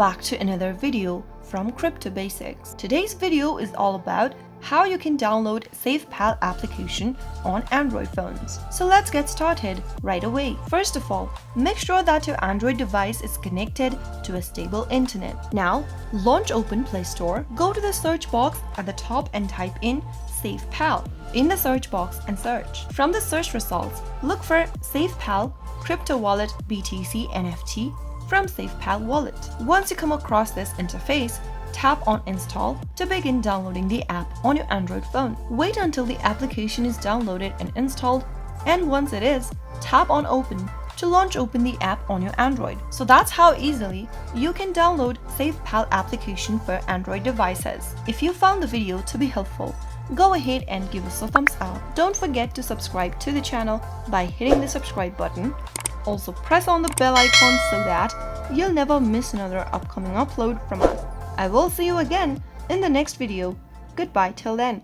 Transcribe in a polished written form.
back to another video from Crypto Basics. Today's video is all about how you can download SafePal application on Android phones. So let's get started right away. First of all, make sure that your Android device is connected to a stable internet. Now, launch open Play Store, go to the search box at the top and type in SafePal in the search box and search. From the search results, look for SafePal Crypto Wallet BTC NFT from SafePal Wallet. Once you come across this interface, tap on Install to begin downloading the app on your Android phone. Wait until the application is downloaded and installed, and once it is, tap on Open to launch open the app on your Android. So that's how easily you can download SafePal application for Android devices. If you found the video to be helpful, go ahead and give us a thumbs up. Don't forget to subscribe to the channel by hitting the subscribe button. Also press on the bell icon so that you'll never miss another upcoming upload from us. I will see you again in the next video. Goodbye till then.